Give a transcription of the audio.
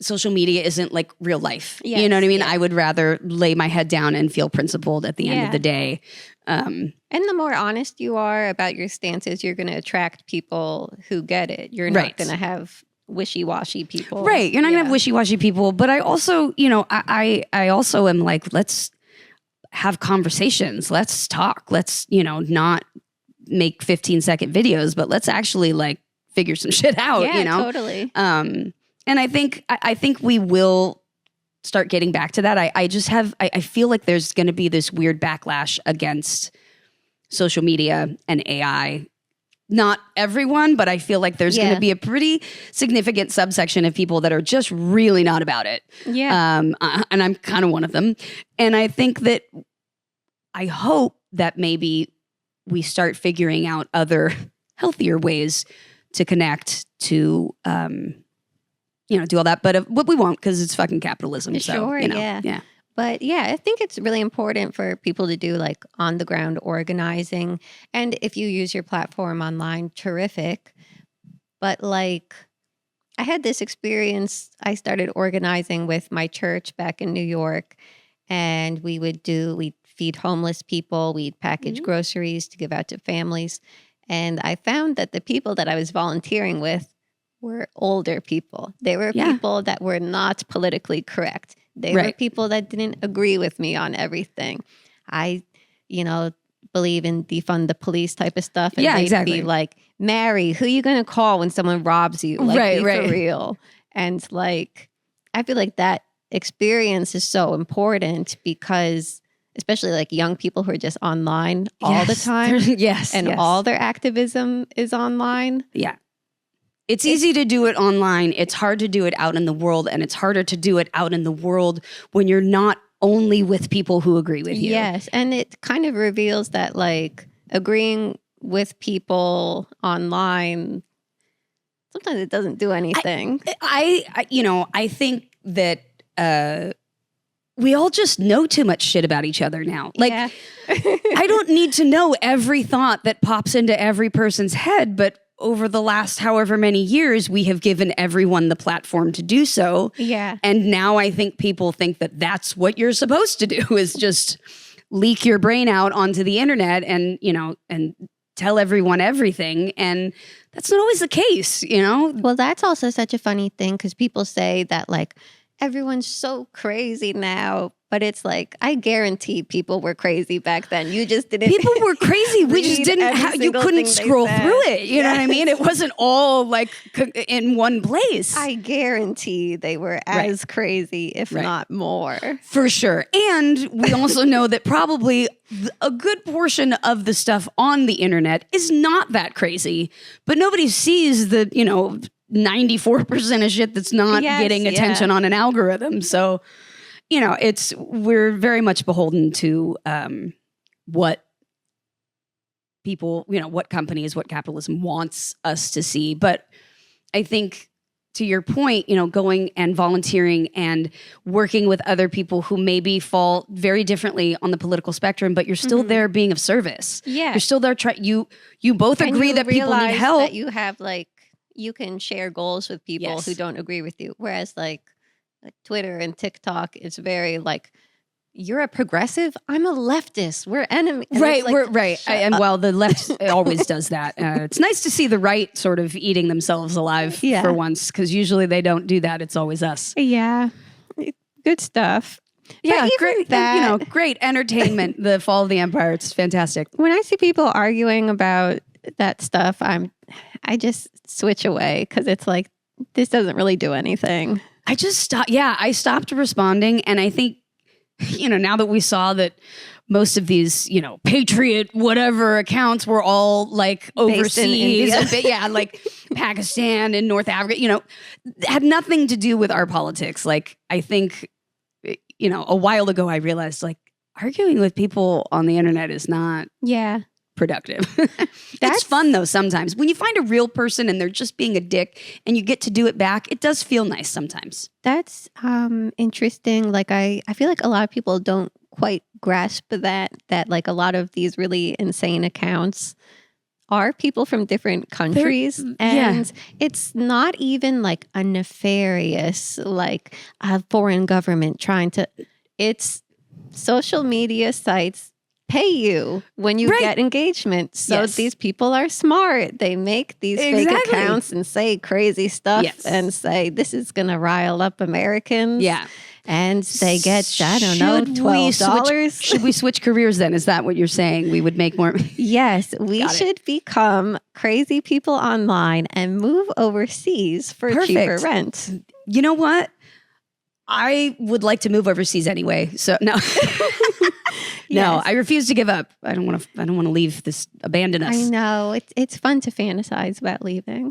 social media isn't like real life. Yes, you know what I mean? yeah. I would rather lay my head down and feel principled at the end of the day. And the more honest you are about your stances, you're going to attract people who get it. You're not going to have wishy-washy people. Right. You're not going to have wishy-washy people. But I also, I also am like, let's have conversations. Let's talk. Let's, not make 15-second videos, but let's actually like figure some shit out, Totally. And I think we will start getting back to that. I feel like there's going to be this weird backlash against social media and AI. Not everyone, but I feel like there's going to be a pretty significant subsection of people that are just really not about it. Yeah. And I'm kind of one of them. And I think that I hope that maybe we start figuring out other healthier ways to connect, to do all that, but we won't because it's fucking capitalism. So, yeah. But yeah, I think it's really important for people to do like on the ground organizing. And if you use your platform online, terrific. But like, I had this experience. I started organizing with my church back in New York, and we'd feed homeless people. We'd package groceries to give out to families. And I found that the people that I was volunteering with were older people. They were people that were not politically correct. They were people that didn't agree with me on everything. I, believe in defund the police type of stuff. And they'd be like, Mary, who are you going to call when someone robs you? Like, for real. And like, I feel like that experience is so important because especially like young people who are just online all the time. All their activism is online. Yeah. It's easy to do it online. It's hard to do it out in the world. And it's harder to do it out in the world when you're not only with people who agree with you. Yes. And it kind of reveals that like agreeing with people online, sometimes it doesn't do anything. I think that we all just know too much shit about each other now. Like, I don't need to know every thought that pops into every person's head, but over the last however many years, we have given everyone the platform to do so. Yeah. And now I think people think that that's what you're supposed to do is just leak your brain out onto the internet and tell everyone everything. And that's not always the case, Well, that's also such a funny thing because people say that like everyone's so crazy now. But it's like, I guarantee people were crazy back then. You just didn't. People were crazy. We just didn't you couldn't scroll through it. You know what I mean? It wasn't all like in one place. I guarantee they were as crazy, if not more. For sure. And we also know that probably a good portion of the stuff on the internet is not that crazy, but nobody sees the, 94% of shit that's not getting attention on an algorithm. So, we're very much beholden to what people, what companies, what capitalism wants us to see. But I think to your point, going and volunteering and working with other people who maybe fall very differently on the political spectrum, but you're still there being of service. Yeah. You're still there. You both agree that people need help. That you have you can share goals with people who don't agree with you. Whereas like Twitter and TikTok, it's very like, you're a progressive, I'm a leftist, we're enemies. Right, we're right. Well, the left always does that. It's nice to see the right sort of eating themselves alive for once, because usually they don't do that. It's always us. Yeah, good stuff. Yeah, great. Great entertainment. The Fall of the Empire. It's fantastic. When I see people arguing about that stuff, I just switch away because it's like, this doesn't really do anything. I just stopped. Yeah, I stopped responding. And I think, now that we saw that most of these, Patriot whatever accounts were all like overseas, like Pakistan and North Africa, had nothing to do with our politics. Like, I think, a while ago I realized like arguing with people on the internet is not productive. It's fun though sometimes. When you find a real person and they're just being a dick and you get to do it back, it does feel nice sometimes. That's interesting. Like I feel like a lot of people don't quite grasp that like a lot of these really insane accounts are people from different countries, and it's not even like a nefarious, like a foreign government trying to. It's social media sites pay you when you get engagement. So these people are smart. They make these fake accounts and say crazy stuff and say this is going to rile up Americans. Yeah. And they get, I don't know, $12. Should we switch careers then? Is that what you're saying? We would make more. Yes, we should become crazy people online and move overseas for cheaper rent. You know what? I would like to move overseas anyway. So no. No, I refuse to give up. I don't want to leave this, abandon us. I know. It's fun to fantasize about leaving.